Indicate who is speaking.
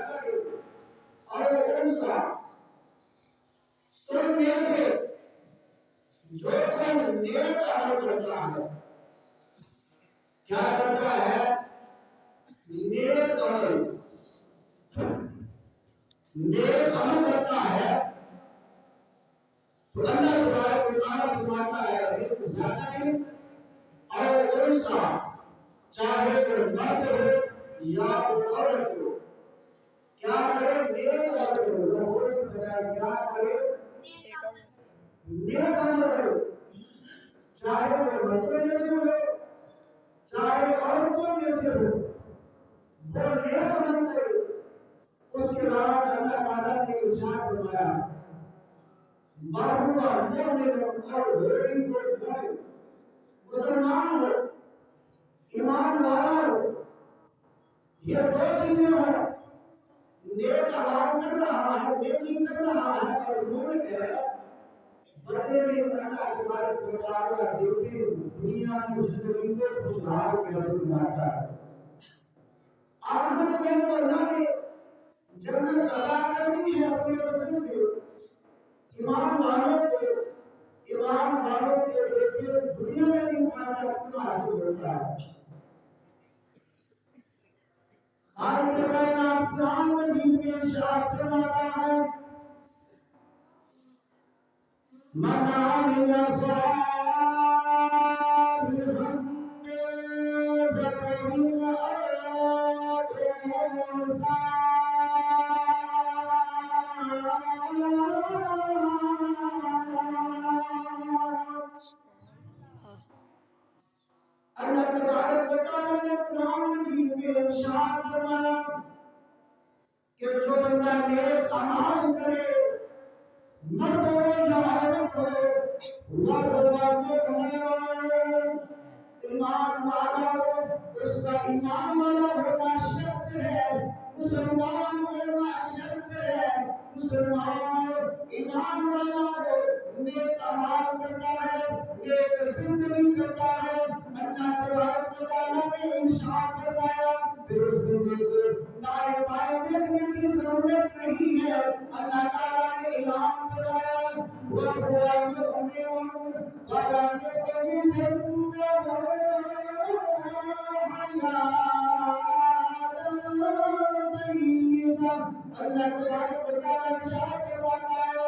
Speaker 1: ذکر اور انسا تم میں سے جو کوئی نیک عمل کرتا ہے، کیا کرتا ہے؟ نیک عمل کرتا ہے تو اللہ تبارک و تعالیٰ فرماتا ہے ایک ذکر اور انسا، چاہے وہ مرد ہو یا عورت ہو، کیا کرے؟ نیک عمل کرے، کیا کرے؟ نیک عمل کرے، چاہے وہ مردوں میں سے ہو چاہے عورتوں میں سے ہو، وہ نیک عمل کرے۔ اس کے بعد اللہ تعالیٰ نے ارشاد فرمایا مَرْحُوَ مُؤْمِنٌ اور غیرین کو مومن، مسلمان ہو، ایمان والا ہو، یہ دو چیزیں ہیں، نیک اعمال کر رہا ہے، نیکی کر رہا ہے اور مومن ہے، بدلے میں اللہ تبارک و تعالیٰ دیکھیں دنیا کی زندگی کو خوشحال کیسے بناتا ہے۔ آخرت میں تو اللہ نے جنت عطا کرنی ہے اپنے قسم سے ایمان والوں کے دیکھیے دنیا میں بھی فائدہ کتنا حاصل ہوتا ہے۔ خالق کائنات قرآن مجید میں ارشاد فرماتا ہے من عمل صالحا من ذکر أو أنثى اللہ تبارک و تعالیٰ نے قرآن مجید میں ارشاد فرمایا کہ جو بندہ نیک اعمال کرے، مرد ہو یا عورت ہو، وَهُوَ مُؤْمِنٌ، ایمان والا ہو، اس کا ایمان والا ہونا شرط ہے، مسلمان ہونا شرط ہے، مسلمان ہو، ایمان والا ہو، نیک اعمال کرتا ہے، نیک زندگی کرتا ہے۔ اللہ تبارک و تعالیٰ نے ارشاد فرمایا پھر اس بندے کو دائیں بائیں دیکھنے کی ضرورت نہیں ہے۔ اللہ تعالیٰ نے اعلان فرمایا وَهُوَ مُؤْمِنٌ وَلَنُحْيِيَنَّهُ حَيَاةً طَيِّبَةً۔ اللہ تبارک و تعالیٰ ارشاد فرماتا ہے